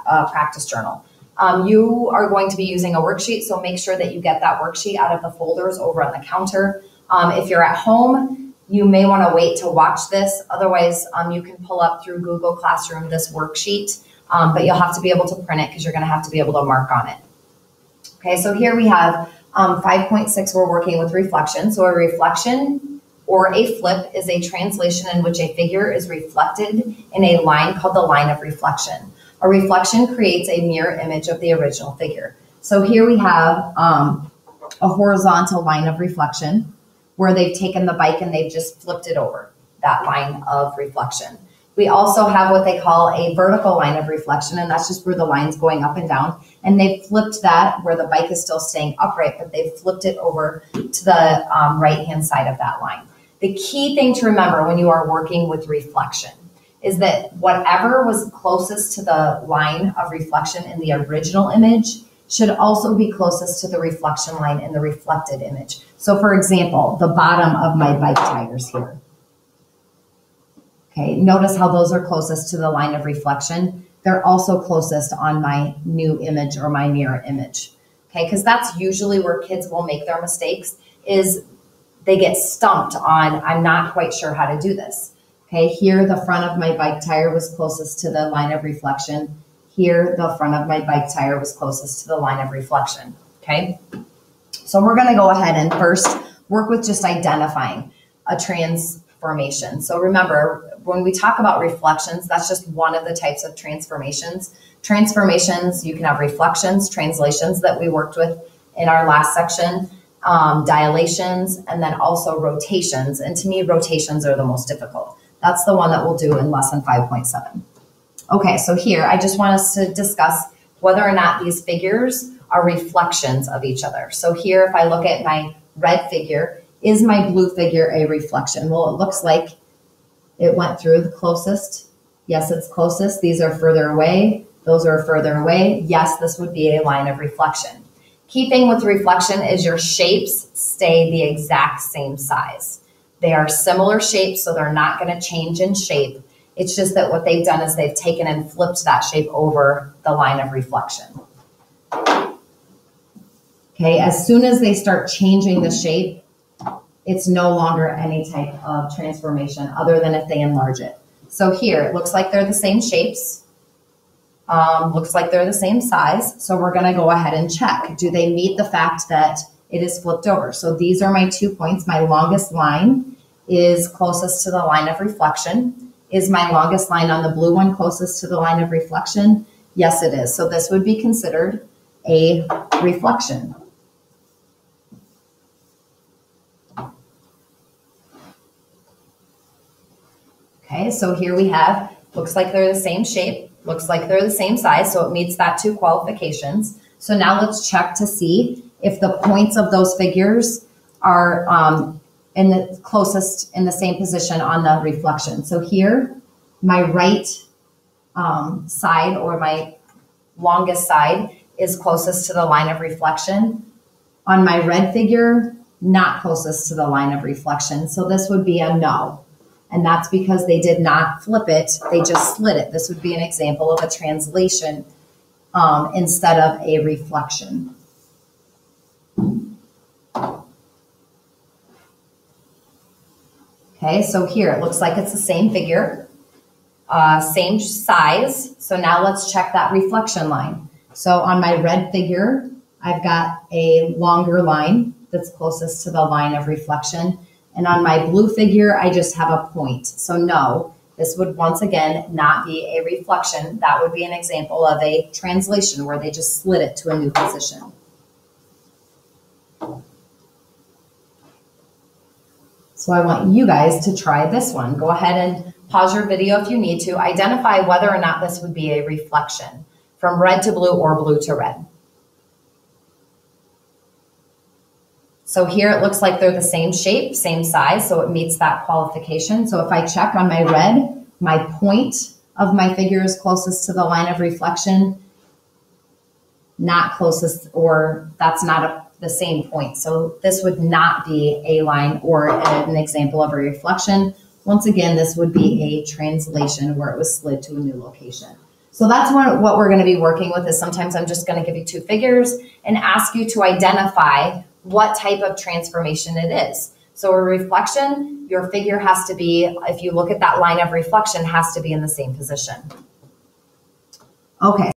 practice journal. You are going to be using a worksheet, so make sure that you get that worksheet out of the folders over on the counter. If you're at home, you may want to wait to watch this. Otherwise, you can pull up through Google Classroom this worksheet, but you'll have to be able to print it because you're going to have to be able to mark on it. Okay, so here we have 5.6, we're working with reflection. So a reflection or a flip is a translation in which a figure is reflected in a line called the line of reflection. A reflection creates a mirror image of the original figure. So here we have a horizontal line of reflection where they've taken the bike and they've just flipped it over, that line of reflection. We also have what they call a vertical line of reflection, and that's just where the line's going up and down. And they've flipped that where the bike is still staying upright, but they've flipped it over to the right-hand side of that line. The key thing to remember when you are working with reflection is that whatever was closest to the line of reflection in the original image should also be closest to the reflection line in the reflected image. So for example, the bottom of my bike tires here. Okay, notice how those are closest to the line of reflection. They're also closest on my new image or my mirror image. Okay, because that's usually where kids will make their mistakes, is they get stumped on, I'm not quite sure how to do this. Okay, here the front of my bike tire was closest to the line of reflection. Here, the front of my bike tire was closest to the line of reflection. Okay, so we're going to go ahead and first work with just identifying a transformation. So remember, when we talk about reflections, that's just one of the types of transformations. Transformations, you can have reflections, translations that we worked with in our last section, dilations, and then also rotations. And to me, rotations are the most difficult. That's the one that we'll do in lesson 5.7. Okay, so here I just want us to discuss whether or not these figures are reflections of each other. So here, if I look at my red figure, is my blue figure a reflection? Well, it looks like it went through the closest. Yes, it's closest. These are further away. Those are further away. Yes, this would be a line of reflection. Key thing with reflection is your shapes stay the exact same size. They are similar shapes, so they're not going to change in shape. It's just that what they've done is they've taken and flipped that shape over the line of reflection. Okay, as soon as they start changing the shape, it's no longer any type of transformation other than if they enlarge it. So here, it looks like they're the same shapes. Looks like they're the same size. So we're going to go ahead and check. Do they meet the fact that it is flipped over? So these are my 2 points. My longest line is closest to the line of reflection. Is my longest line on the blue one closest to the line of reflection? Yes, it is. So this would be considered a reflection. Okay, so here we have, looks like they're the same shape, looks like they're the same size, so it meets that 2 qualifications. So now let's check to see if the points of those figures are in the closest, in the same position on the reflection. So here, my right side, or my longest side, is closest to the line of reflection. On my red figure, not closest to the line of reflection. So this would be a no. And that's because they did not flip it, they just slid it. This would be an example of a translation instead of a reflection. Okay, so here it looks like it's the same figure, same size. So now let's check that reflection line. So on my red figure, I've got a longer line that's closest to the line of reflection. And on my blue figure, I just have a point. So no, this would once again not be a reflection. That would be an example of a translation where they just slid it to a new position. So I want you guys to try this one. Go ahead and pause your video if you need to. Identify whether or not this would be a reflection from red to blue or blue to red. So here it looks like they're the same shape, same size, so it meets that qualification. So if I check on my red, my point of my figure is closest to the line of reflection, not closest, or that's not the same point. So this would not be a line or an example of a reflection. Once again, this would be a translation where it was slid to a new location. So that's what we're going to be working with is sometimes I'm just going to give you two figures and ask you to identify what type of transformation it is. So a reflection, your figure has to be, if you look at that line of reflection, has to be in the same position. Okay.